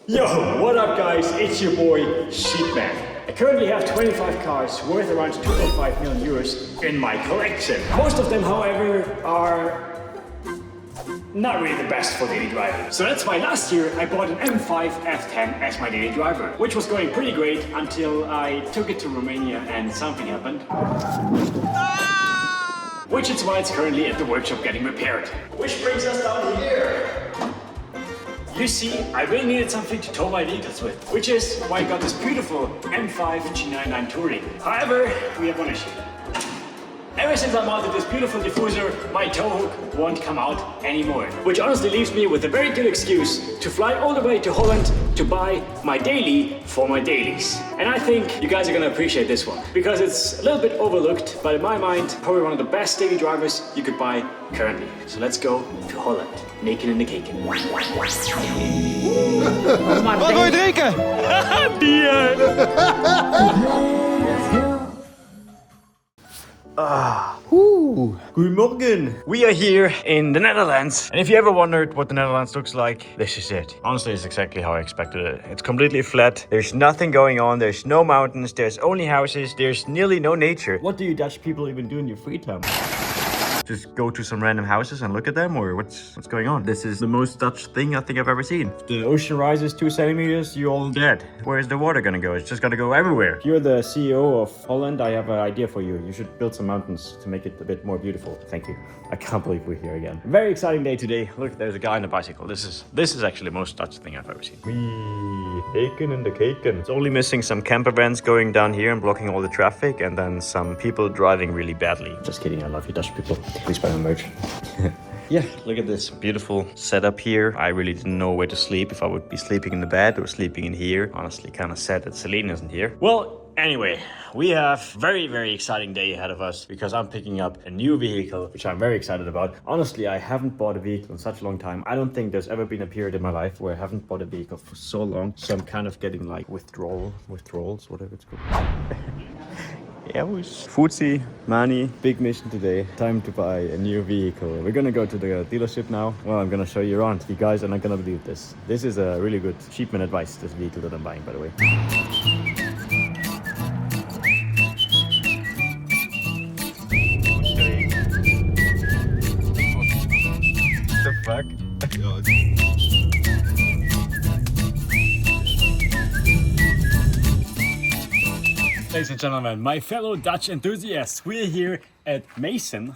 Yo, what up guys? It's your boy Sheepman. I currently have 25 cars worth around 2.5 million euros in my collection. Most of them, however, are not really the best for daily driving. So that's why last year I bought an M5 F10 as my daily driver, which was going pretty great until I took it to Romania and something happened. Which is why it's currently at the workshop getting repaired. Which brings us down here. You see, I really needed something to tow my vehicles with, which is why I got this beautiful M5 G99 Touring. However, we have one issue. Ever since I mounted this beautiful diffuser, my tow hook won't come out anymore. Which honestly leaves me with a very good excuse to fly all the way to Holland to buy my daily for my dailies. And I think you guys are gonna appreciate this one, because it's a little bit overlooked, but in my mind, probably one of the best daily drivers you could buy currently. So let's go to Holland. Naked in the cake. Wat wil je drinken? Bier! Good morning. We are here in the Netherlands. And if you ever wondered what the Netherlands looks like, this is it. Honestly, it's exactly how I expected it. It's completely flat. There's nothing going on. There's no mountains. There's only houses. There's nearly no nature. What do you Dutch people even do in your free time? Just go to some random houses and look at them, or what's going on? This is the most Dutch thing I think I've ever seen. If the ocean rises 2 centimeters, you're all dead. Where's the water gonna go? It's just gonna go everywhere. If you're the CEO of Holland, I have an idea for you. You should build some mountains to make it a bit more beautiful. Thank you. I can't believe we're here again. Very exciting day today. Look, there's a guy on a bicycle. This is actually the most Dutch thing I've ever seen. Wee, Haken in the Kaken. It's only missing some camper vans going down here and blocking all the traffic, and then some people driving really badly. Just kidding, I love you Dutch people. Please buy my merch. Yeah, look at this beautiful setup here. I really didn't know where to sleep, if I would be sleeping in the bed or sleeping in here. Honestly, kind of sad that Celine isn't here. Well, anyway, we have very exciting day ahead of us because I'm picking up a new vehicle, which I'm very excited about. Honestly, I haven't bought a vehicle in such a long time. I don't think there's ever been a period in my life where I haven't bought a vehicle for so long. So I'm kind of getting like withdrawals, whatever it's called. Footsie, Mani, big mission today. Time to buy a new vehicle. We're gonna go to the dealership now. Well, I'm gonna show you around. You guys are not gonna believe this. This is a really good Sheepman advice, this vehicle that I'm buying, by the way. The fuck? Ladies and gentlemen, my fellow Dutch enthusiasts, we're here at Mason.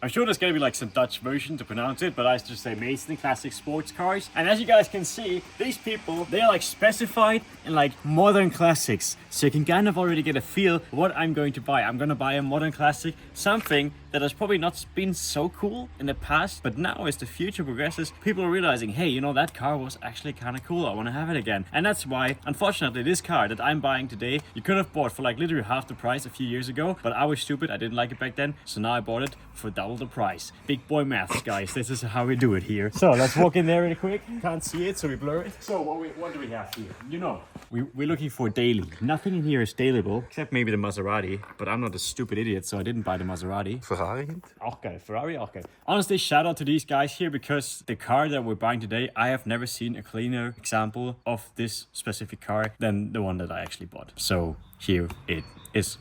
I'm sure there's gonna be like some Dutch version to pronounce it, but I just say Mason Classic Sports Cars. And as you guys can see, these people, they are like specified in like modern classics. So you can kind of already get a feel of what I'm going to buy. I'm gonna buy a modern classic, something that has probably not been so cool in the past, but now as the future progresses, people are realizing, hey, you know, that car was actually kind of cool. I want to have it again. And that's why, unfortunately, this car that I'm buying today, you could have bought for like literally half the price a few years ago, but I was stupid. I didn't like it back then. So now I bought it for double the price. Big boy maths, guys. This is how we do it here. So let's walk in there really quick. Can't see it, so we blur it. So what do we have here? You know, we're looking for daily. Nothing in here is dailyable, except maybe the Maserati, but I'm not a stupid idiot, so I didn't buy the Maserati. Ferrari? Auch geil. Ferrari, auch geil. Honestly, shout out to these guys here, because the car that we're buying today, I have never seen a cleaner example of this specific car than the one that I actually bought. So here it is.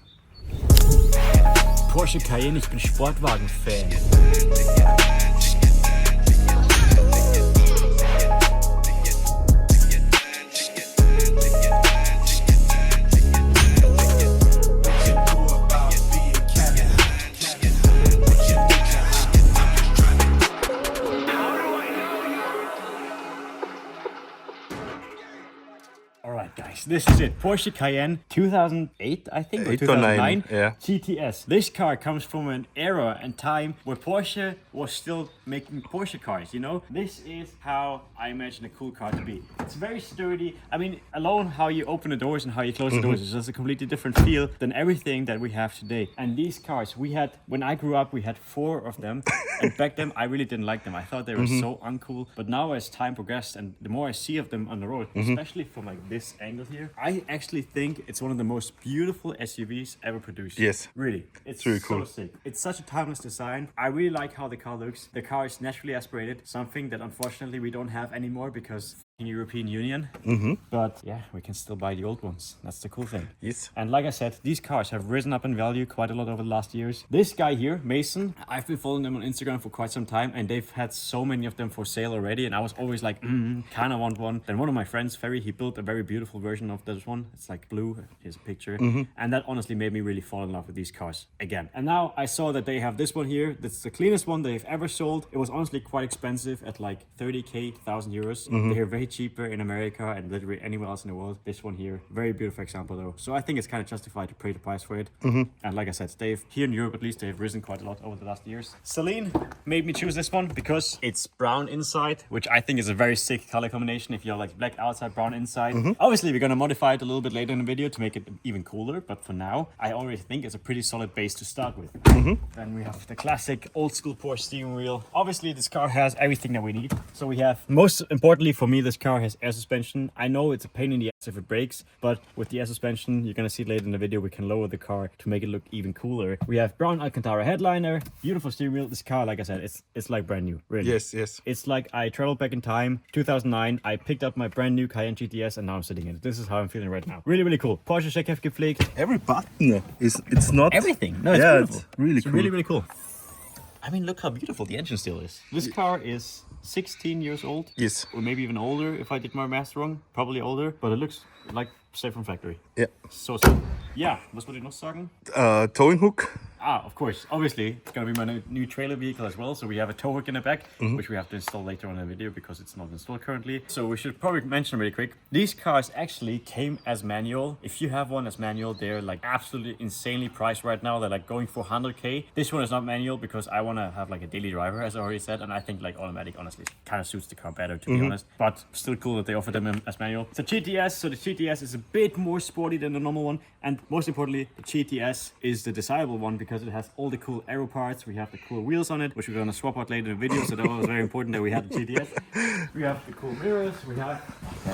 Porsche Cayenne, ich bin Sportwagen-Fan. Alright guys, this is it. Porsche Cayenne 2008, I think, or 2009 yeah. GTS. This car comes from an era and time where Porsche was still making Porsche cars, you know? This is how I imagine a cool car to be. It's very sturdy. I mean, alone how you open the doors and how you close the doors is just a completely different feel than everything that we have today. And these cars, we had, when I grew up, we had 4 of them. And back then, I really didn't like them. I thought they were so uncool. But now as time progressed and the more I see of them on the road, especially from like this angle here, I actually think it's one of the most beautiful SUVs ever produced. Yes. Really. It's really so cool. sick. It's such a timeless design. I really like how the car looks. The car is naturally aspirated, something that unfortunately we don't have anymore because European Union. But yeah, we can still buy the old ones. That's the cool thing. Yes. And like I said, these cars have risen up in value quite a lot over the last years. This guy here, Mason, I've been following them on Instagram for quite some time, and they've had so many of them for sale already. And I was always like, kind of want one. Then one of my friends, Ferry, he built a very beautiful version of this one. It's like blue. Here's a picture. And that honestly made me really fall in love with these cars again. And now I saw that they have this one here. That's the cleanest one they've ever sold. It was honestly quite expensive at like 30k, 1,000 euros. They're very cheaper in America and literally anywhere else in the world. This one here, very beautiful example though. So I think it's kind of justified to pay the price for it. And like I said, they've, here in Europe at least, they've risen quite a lot over the last years. Celine made me choose this one because it's brown inside, which I think is a very sick color combination. If you're like black outside, brown inside. Obviously, we're gonna modify it a little bit later in the video to make it even cooler. But for now, I already think it's a pretty solid base to start with. Then we have the classic old school Porsche steering wheel. Obviously, this car has everything that we need. So we have, most importantly for me, this car has air suspension. I know it's a pain in the ass if it breaks, but with the air suspension, you're gonna see it later in the video, we can lower the car to make it look even cooler. We have brown Alcantara headliner, beautiful steering wheel. This car, like I said, it's like brand new, really. Yes, yes. It's like I traveled back in time, 2009, I picked up my brand new Cayenne GTS and now I'm sitting in it. This is how I'm feeling right now. Really, really cool. Porsche Checkheft gepflegt. Every button it's not Everything. No, it's yeah, beautiful. it's really It's cool. really, really cool. I mean, look how beautiful the engine still is. This car is 16 years old. Yes. Or maybe even older if I did my math wrong. Probably older, but it looks like straight from factory. Yeah. So, ja, was wollte ich noch sagen? Towing hook. Ah, of course. Obviously, it's going to be my new trailer vehicle as well. So we have a tow hook in the back, which we have to install later on in the video because it's not installed currently. So we should probably mention really quick. These cars actually came as manual. If you have one as manual, they're like absolutely insanely priced right now. They're like going for 100k. This one is not manual because I want to have like a daily driver, as I already said. And I think like automatic, honestly, kind of suits the car better, to be honest. But still cool that they offer them as manual. It's a GTS. So the GTS is a bit more sporty than the normal one. And most importantly, the GTS is the desirable one because it has all the cool aero parts. We have the cool wheels on it, which we're gonna swap out later in the video. So that was very important that we had the GTS. We have the cool mirrors. We have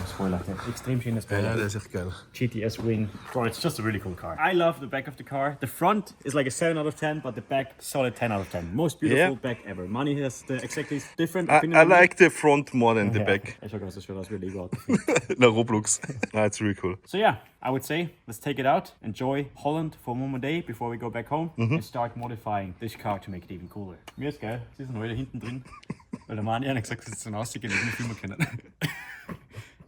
spoiler. Extreme schöne spoiler. Ja, dat is echt geil. GTS wing. Bro, it's just a really cool car. I love the back of the car. The front is like a 7 out of 10, but the back, solid 10 out of 10. Most beautiful back ever. Money has the exactly different opinion. I like the front more than the back. Ich das schon das really gut. Na, Roblox. It's really cool. So yeah, I would say let's take it out, enjoy Holland for one more day before we go back home and start modifying this car to make it even cooler. Mir ist geil, sie sind heute hinten drin, weil der Mani hat gesagt, sie sind ausgehen, ich nicht filmen können.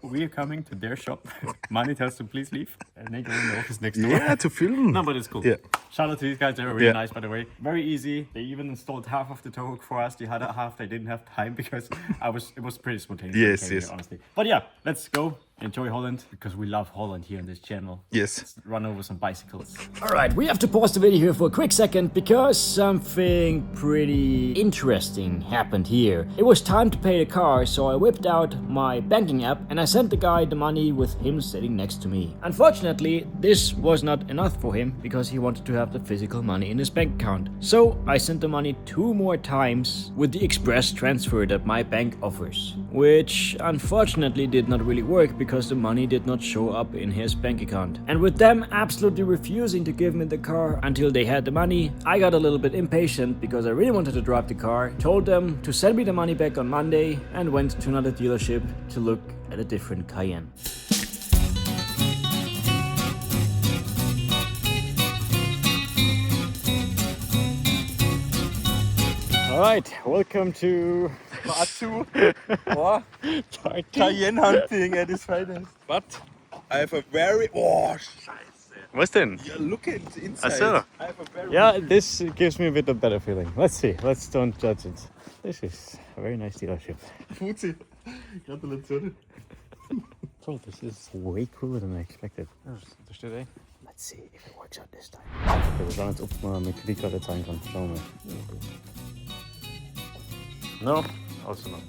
We are coming to their shop. Mani tells them please leave and they go in the office next door. Yeah, to film. No, but it's cool. Yeah. Shout out to these guys, they were really nice, by the way. Very easy. They even installed half of the tow hook for us. The other half they didn't have time because it was pretty spontaneous. Yes, Here, honestly. But yeah, let's go enjoy Holland because we love Holland here on this channel. Yes. Let's run over some bicycles. Alright, we have to pause the video here for a quick second because something pretty interesting happened here. It was time to pay the car, so I whipped out my banking app and I sent the guy the money with him sitting next to me. Unfortunately, this was not enough for him because he wanted to have the physical money in his bank account. So I sent the money 2 more times with the express transfer that my bank offers, which unfortunately did not really work because the money did not show up in his bank account. And with them absolutely refusing to give me the car until they had the money, I got a little bit impatient because I really wanted to drive the car, told them to send me the money back on Monday and went to another dealership to look at a different Cayenne. Alright, welcome to Part 2. Oh, Cayenne hunting at its finest. But I have a very... Oh, scheiße. Was denn? Yeah, look at the inside. Ach so. I have a very... Yeah, this gives me a bit of better feeling. Let's see, let's don't judge it. This is a very nice dealership. Fuzzi. Gratulation. Bro, this is way cooler than I expected. Da steht ey. Let's see if it works out this time. Okay, wir schauen jetzt, ob man mit Kreditkarte zahlen kann. Schauen wir mal. No, also not.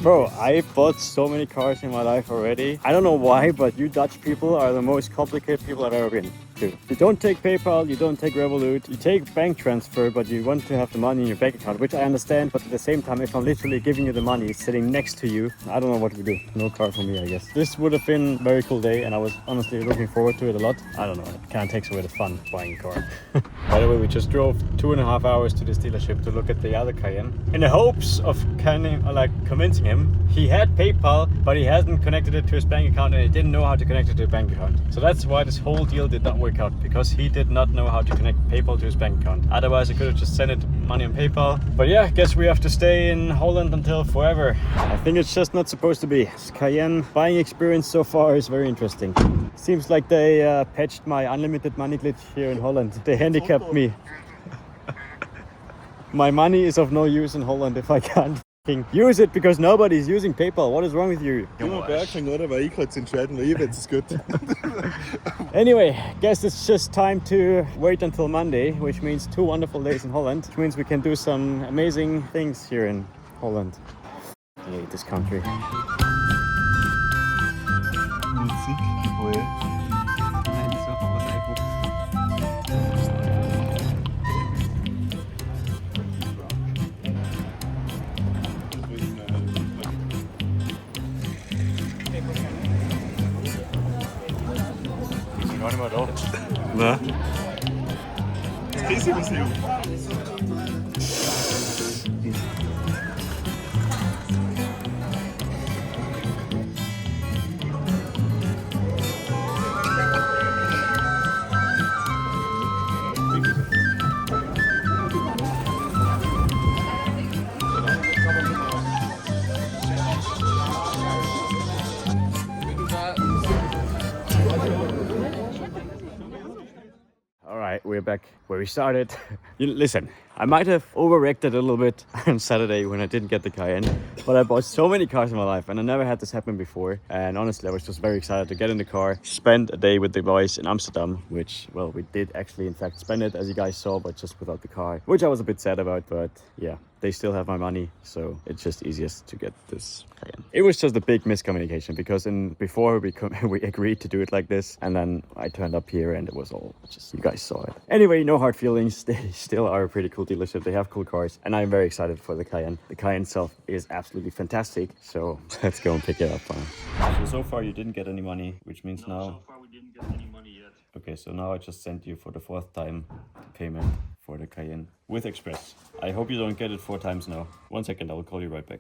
Bro, I bought so many cars in my life already. I don't know why, but you Dutch people are the most complicated people I've ever been. to. You don't take PayPal, you don't take Revolut, you take bank transfer, but you want to have the money in your bank account, which I understand, but at the same time, if I'm literally giving you the money sitting next to you, I don't know what we do. No car for me, I guess. This would have been a very cool day, and I was honestly looking forward to it a lot. I don't know, it kind of takes away the fun buying a car. By the way, we just drove 2.5 hours to this dealership to look at the other Cayenne in the hopes of kind of like convincing him. He had PayPal, but he hasn't connected it to his bank account, and he didn't know how to connect it to a bank account. So that's why this whole deal did not work out, because he did not know how to connect PayPal to his bank account. Otherwise, I could have just sent it money on PayPal. But yeah, I guess we have to stay in Holland until forever. I think it's just not supposed to be. This Cayenne buying experience so far is very interesting. Seems like they patched my unlimited money glitch here in Holland. They handicapped me. My money is of no use in Holland if I can't use it, because nobody's using PayPal. What is wrong with you? Anyway, guess it's just time to wait until Monday, which means 2 wonderful days in Holland, which means we can do some amazing things here in Holland. I hate this country. Na? Das Käsemuseum. We're back where we started. Listen, I might have overreacted a little bit on Saturday when I didn't get the Cayenne, but I bought so many cars in my life and I never had this happen before. And honestly, I was just very excited to get in the car, spend a day with the boys in Amsterdam, which, well, we did actually in fact spend it, as you guys saw, but just without the car, which I was a bit sad about. But yeah, they still have my money, so it's just easiest to get this Cayenne. It was just a big miscommunication, because before we agreed to do it like this, and then I turned up here and it was all just, you guys saw it. Anyway, no hard feelings. They still are a pretty cool dealership. They have cool cars, and I'm very excited for the Cayenne. The Cayenne itself is absolutely fantastic, so let's go and pick it up. So far you didn't get any money, which means now... So far we didn't get any money yet. Okay, so now I just sent you for the 4th time payment for the Cayenne with Express. I hope you don't get it 4 times now. 1 second, I will call you right back.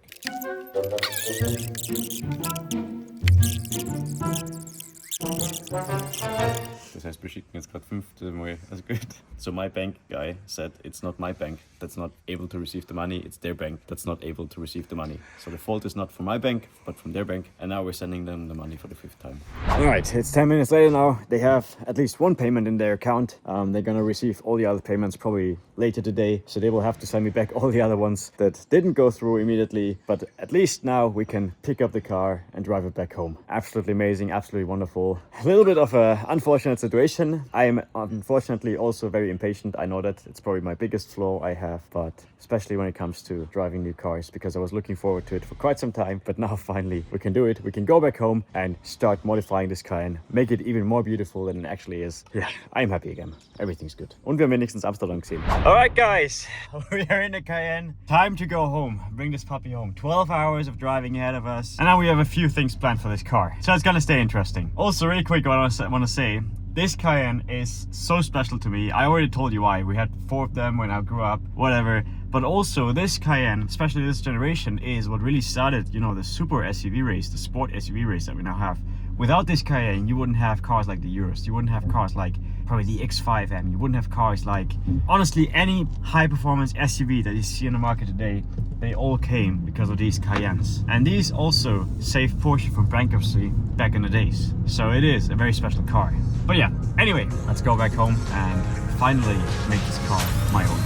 Das heißt, wir schicken jetzt gerade 5. Mal. Also gut. So my bank guy said it's not my bank that's not able to receive the money, it's their bank that's not able to receive the money. So the fault is not from my bank, but from their bank. And now we're sending them the money for the 5th time. Alright, it's 10 minutes later now. They have at least 1 payment in their account. They're gonna receive all the other payments probably later today. So they will have to send me back all the other ones that didn't go through immediately. But at least now we can pick up the car and drive it back home. Absolutely amazing, absolutely wonderful. A little bit of an unfortunate situation. I am unfortunately also very impatient. I know that it's probably my biggest flaw I have, but especially when it comes to driving new cars, because I was looking forward to it for quite some time, but now finally we can do it. We can go back home and start modifying this Cayenne, make it even more beautiful than it actually is. Yeah, I'm happy again. Everything's good. Und wir haben wenigstens Amsterdam gesehen. Alright guys, we are in the Cayenne. Time to go home. Bring this puppy home. 12 hours of driving ahead of us. And now we have a few things planned for this car. So it's gonna stay interesting. Also, really quick, what I want to say, this Cayenne is so special to me. I already told you why. We had 4 of them when I grew up, whatever. But also this Cayenne, especially this generation, is what really started, you know, the super SUV race, the sport SUV race that we now have. Without this Cayenne, you wouldn't have cars like the Urus. You wouldn't have cars like probably the X5M. You wouldn't have cars like, honestly, any high-performance SUV that you see on the market today. They all came because of these Cayennes. And these also saved Porsche from bankruptcy back in the days. So it is a very special car. But yeah, anyway, let's go back home and finally make this car my own.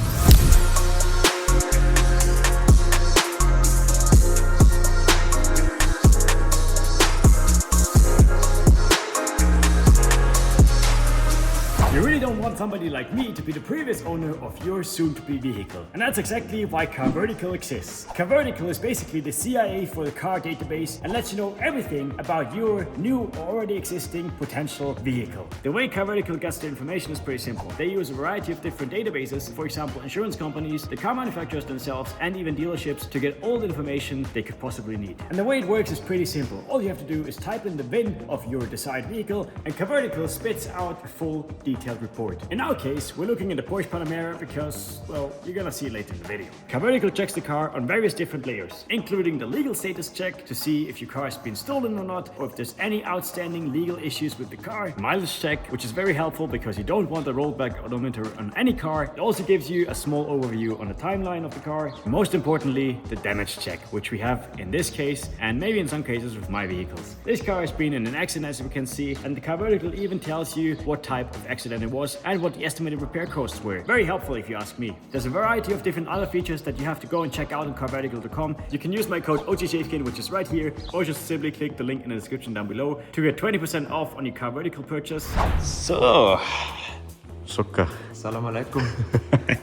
You really don't want somebody like me to be the previous owner of your soon-to-be vehicle. And that's exactly why Car Vertical exists. Car Vertical is basically the CIA for the car database and lets you know everything about your new or already existing potential vehicle. The way Car Vertical gets the information is pretty simple. They use a variety of different databases, for example insurance companies, the car manufacturers themselves, and even dealerships to get all the information they could possibly need. And the way it works is pretty simple. All you have to do is type in the VIN of your desired vehicle and Car Vertical spits out a full detailed report. In our case, we're looking at the Porsche Panamera because, well, you're gonna see it later in the video. Car Vertical checks the car on various different layers, including the legal status check to see if your car has been stolen or not, or if there's any outstanding legal issues with the car, mileage check, which is very helpful because you don't want a rollback odometer on any car. It also gives you a small overview on the timeline of the car. Most importantly, the damage check, which we have in this case, and maybe in some cases with my vehicles. This car has been in an accident, as we can see, and the Car Vertical even tells you what type of accident it was and what the estimated repair costs were. Very helpful if you ask me. There's a variety of different other features that you have to go and check out on carvertical.com. You can use my code OGShavekin, which is right here, or just simply click the link in the description down below to get 20% off on your Car Vertical purchase. So, Sukka. Salam alaikum.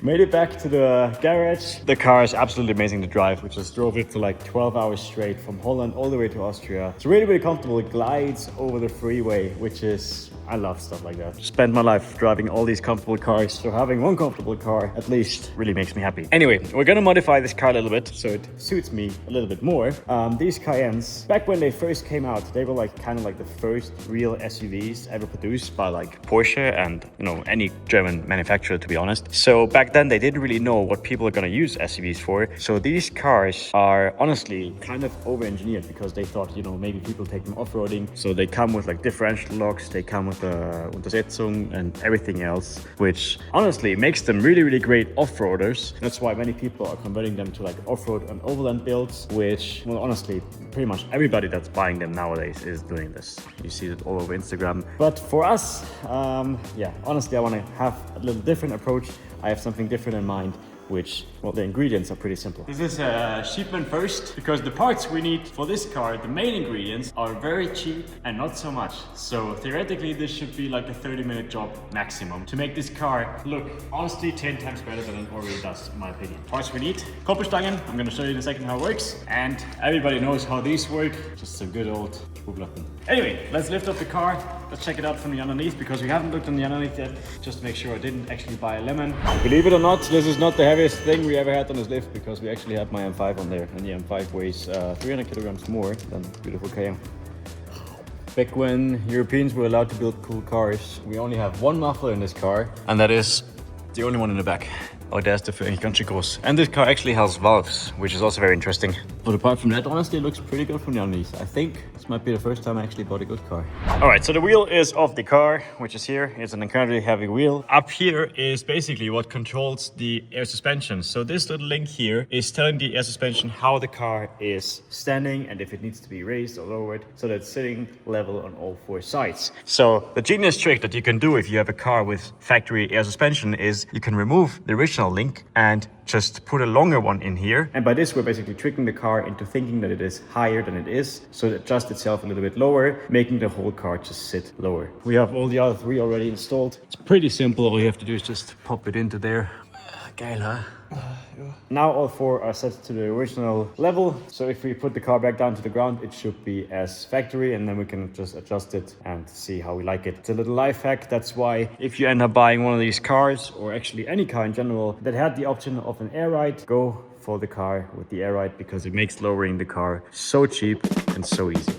Made it back to the garage. The car is absolutely amazing to drive. We just drove it for like 12 hours straight from Holland all the way to Austria. It's really, really comfortable. It glides over the freeway, which is, I love stuff like that. Spend my life driving all these comfortable cars, so having one comfortable car at least really makes me happy. Anyway, we're gonna modify this car a little bit so it suits me a little bit more. These Cayennes, back when they first came out, they were like kind of like the first real SUVs ever produced by like Porsche and, you know, any German manufacturer, to be honest. So back then they didn't really know what people are gonna use SUVs for. So these cars are honestly kind of over-engineered because they thought, you know, maybe people take them off-roading. So they come with like differential locks, they come with Untersetzung and everything else, which honestly makes them really, really great off-roaders. That's why many people are converting them to like off-road and overland builds, which, well, honestly, pretty much everybody that's buying them nowadays is doing this. You see it all over Instagram. But for us, yeah, honestly, I want to have a little different approach. I have something different in mind, which, well, the ingredients are pretty simple. This is a shipment first, because the parts we need for this car, the main ingredients, are very cheap and not so much. So theoretically, this should be like a 30-minute job maximum to make this car look, honestly, 10 times better than it already does, in my opinion. Parts we need: Koppelstangen, I'm gonna show you in a second how it works, and everybody knows how these work, just some good old Kuhglocken. Anyway, let's lift up the car. Let's check it out from the underneath, because we haven't looked on the underneath yet, just to make sure I didn't actually buy a lemon. Believe it or not, this is not the heaviest thing we ever had on this lift, because we actually have my M5 on there, and the M5 weighs 300 kilograms more than beautiful Cayenne. Back when Europeans were allowed to build cool cars, we only have one muffler in this car, and that is the only one in the back. Oh, there's the groß. And this car actually has valves, which is also very interesting. But apart from that, honestly, it looks pretty good from the underneath. I think this might be the first time I actually bought a good car. All right, so the wheel is off the car, which is here. It's an incredibly heavy wheel. Up here is basically what controls the air suspension. So this little link here is telling the air suspension how the car is standing and if it needs to be raised or lowered, so that it's sitting level on all four sides. So the genius trick that you can do if you have a car with factory air suspension is you can remove the original link and just put a longer one in here. And by this, we're basically tricking the car into thinking that it is higher than it is, so it adjusts itself a little bit lower, making the whole car just sit lower. We have all the other three already installed. It's pretty simple. All you have to do is just pop it into there. Geil, huh? Now all four are set to the original level, so if we put the car back down to the ground, it should be as factory, and then we can just adjust it and see how we like it. It's a little life hack. That's why if you end up buying one of these cars, or actually any car in general that had the option of an air ride, go for the car with the air ride, because it makes lowering the car so cheap and so easy.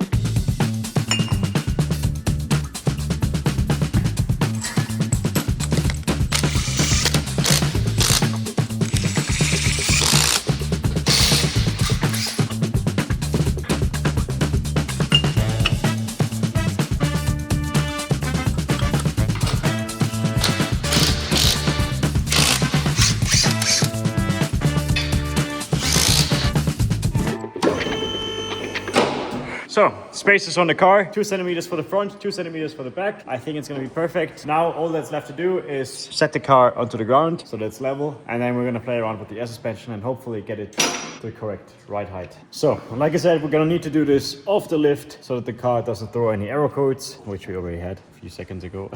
So, spaces on the car, 2 centimeters for the front, 2 centimeters for the back. I think it's gonna be perfect. Now all that's left to do is set the car onto the ground so that it's level, and then we're gonna play around with the air suspension and hopefully get it to the correct ride height. So, like I said, we're gonna need to do this off the lift so that the car doesn't throw any error codes, which we already had a few seconds ago.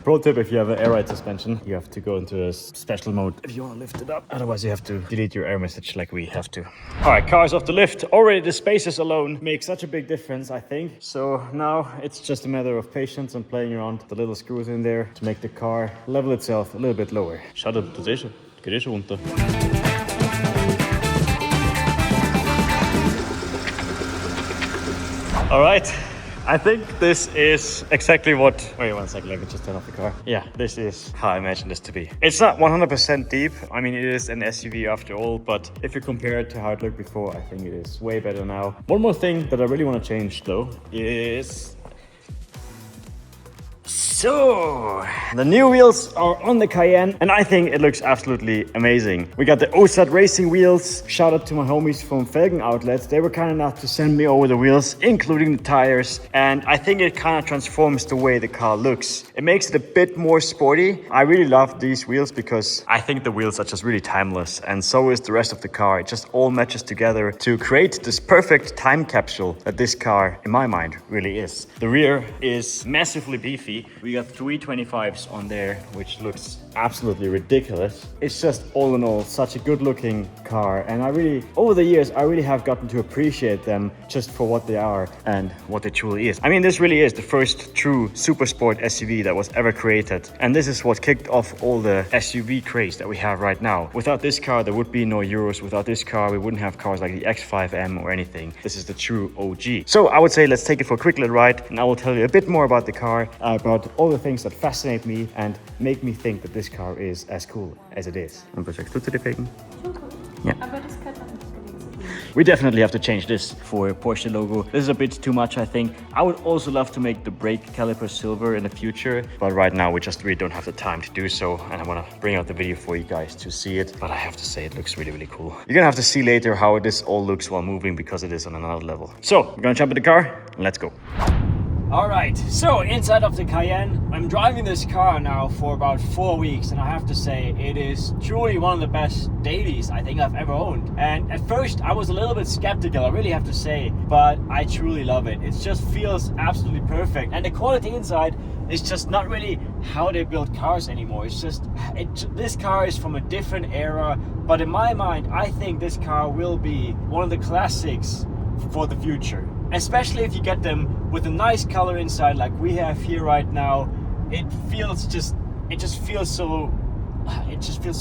Pro tip, if you have an air ride suspension, you have to go into a special mode if you want to lift it up. Otherwise you have to delete your air message like we have to. All right, cars off the lift. Already the spaces alone make such a big difference, I think. So now it's just a matter of patience and playing around with the little screws in there to make the car level itself a little bit lower. Schade, du siehst, geht schon runter. All right, I think this is exactly what... Wait 1 second, let me just turn off the car. Yeah, this is how I imagine this to be. It's not 100% deep. I mean, it is an SUV after all, but if you compare it to how it looked before, I think it is way better now. One more thing that I really want to change though is... So, the new wheels are on the Cayenne and I think it looks absolutely amazing. We got the OSAT racing wheels. Shout out to my homies from Felgen Outlets. They were kind enough to send me over the wheels, including the tires. And I think it kind of transforms the way the car looks. It makes it a bit more sporty. I really love these wheels because I think the wheels are just really timeless. And so is the rest of the car. It just all matches together to create this perfect time capsule that this car, in my mind, really is. The rear is massively beefy. We got 325s on there, which looks absolutely ridiculous. It's just all in all such a good looking car, and I really, over the years, I really have gotten to appreciate them just for what they are and what they truly is. I mean, this really is the first true super sport SUV that was ever created, and this is what kicked off all the SUV craze that we have right now. Without this car, there would be no Euros. Without this car, we wouldn't have cars like the X5M or anything. This is the true OG. So I would say let's take it for a quick little ride, and I will tell you a bit more about the car, about all the things that fascinate me and make me think that this car is as cool as it is. Und was sagst du zu den Felgen? Ja. Aber das kann man nicht benutzen. We definitely have to change this for a Porsche logo. This is a bit too much, I think. I would also love to make the brake caliper silver in the future, but right now we just really don't have the time to do so, and I want to bring out the video for you guys to see it. But I have to say it looks really, really cool. You're gonna have to see later how this all looks while moving because it is on another level. So we're gonna jump in the car and let's go. All right, so inside of the Cayenne, I'm driving this car now for about 4 weeks, and I have to say it is truly one of the best dailies I think I've ever owned. And at first I was a little bit skeptical, I really have to say, but I truly love it. It just feels absolutely perfect, and the quality inside is just not really how they build cars anymore. It's just, this car is from a different era, but in my mind, I think this car will be one of the classics for the future. Especially if you get them with a nice color inside like we have here right now. It just feels so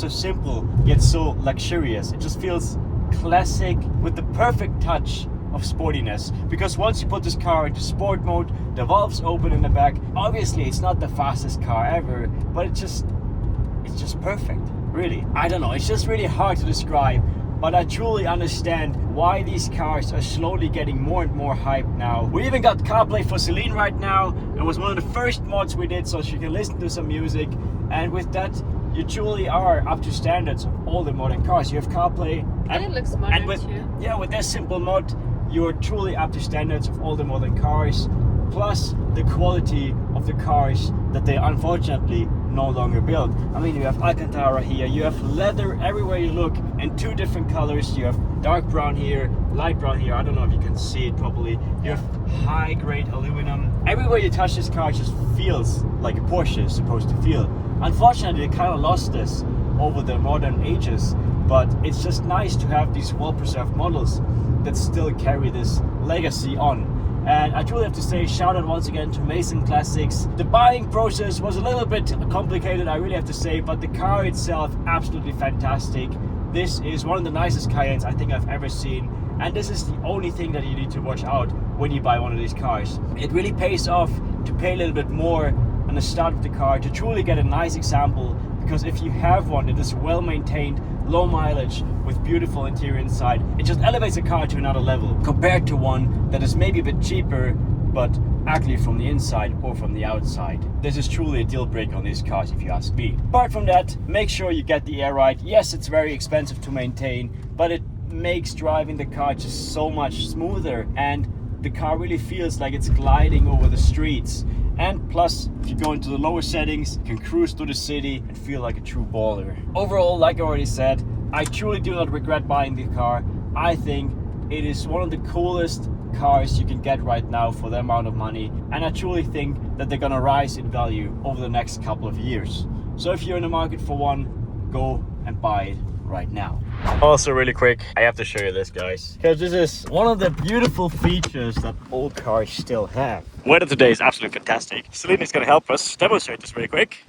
simple yet so luxurious. It just feels classic with the perfect touch of sportiness, because once you put this car into sport mode, the valves open in the back. Obviously it's not the fastest car ever, but it's just perfect, really. I don't know, it's just really hard to describe. But I truly understand why these cars are slowly getting more and more hyped now. We even got CarPlay for Celine right now. It was one of the first mods we did so she can listen to some music. And with that, you truly are up to standards of all the modern cars. You have CarPlay. And it looks modern too. Yeah, with this simple mod, you're truly up to standards of all the modern cars. Plus the quality of the cars that they unfortunately no longer build. I mean, you have Alcantara here, you have leather everywhere you look in 2 different colors. You have dark brown here, light brown here. I don't know if you can see it properly. You have high grade aluminum. Everywhere you touch this car, it just feels like a Porsche is supposed to feel. Unfortunately, they kind of lost this over the modern ages, but it's just nice to have these well-preserved models that still carry this legacy on. And I truly have to say, shout out once again to Mason Classics. The buying process was a little bit complicated, I really have to say, but the car itself, absolutely fantastic. This is one of the nicest Cayennes I think I've ever seen. And this is the only thing that you need to watch out when you buy one of these cars. It really pays off to pay a little bit more on the start of the car to truly get a nice example, because if you have one that is well maintained, low mileage, with beautiful interior inside, it just elevates a car to another level compared to one that is maybe a bit cheaper but ugly from the inside or from the outside. This is truly a deal breaker on these cars if you ask me. Apart from that, make sure you get the air ride. Yes, it's very expensive to maintain, but it makes driving the car just so much smoother, and the car really feels like it's gliding over the streets. And plus, if you go into the lower settings, you can cruise through the city and feel like a true baller. Overall, like I already said, I truly do not regret buying the car. I think it is one of the coolest cars you can get right now for the amount of money, and I truly think that they're gonna rise in value over the next couple of years. So if you're in the market for one, go and buy it right now. Also really quick, I have to show you this, guys. Because this is one of the beautiful features that old cars still have. Weather today is absolutely fantastic. Celine is gonna help us demonstrate this really quick.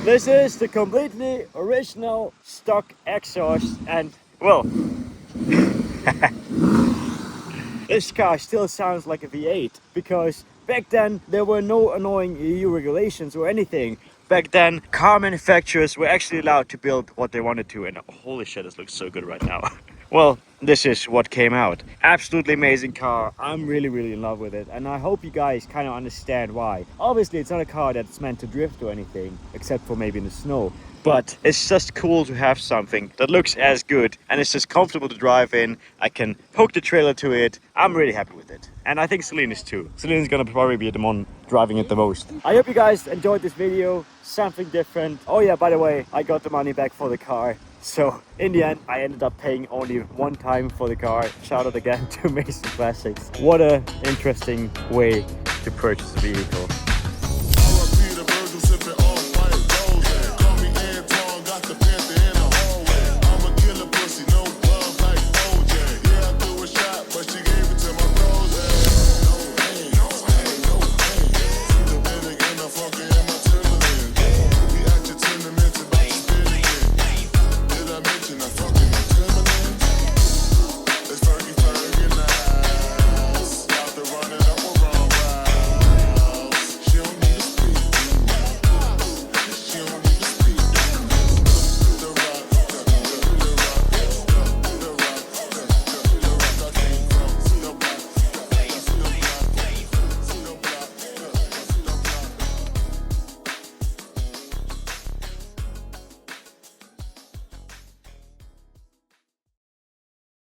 This is the completely original stock exhaust, and well, this car still sounds like a V8 because back then there were no annoying EU regulations or anything. Back then, car manufacturers were actually allowed to build what they wanted to, and holy shit, this looks so good right now. Well, this is what came out. Absolutely amazing car. I'm really in love with it, and I hope you guys kind of understand why. Obviously, it's not a car that's meant to drift or anything, except for maybe in the snow. But it's just cool to have something that looks as good, and it's just comfortable to drive in. I can hook the trailer to it. I'm really happy with it. And I think Celine is too. Celine is gonna probably be the one driving it the most. I hope you guys enjoyed this video, something different. Oh yeah, by the way, I got the money back for the car. So in the end, I ended up paying only one time for the car. Shout out again to Mason Classics. What a interesting way to purchase a vehicle.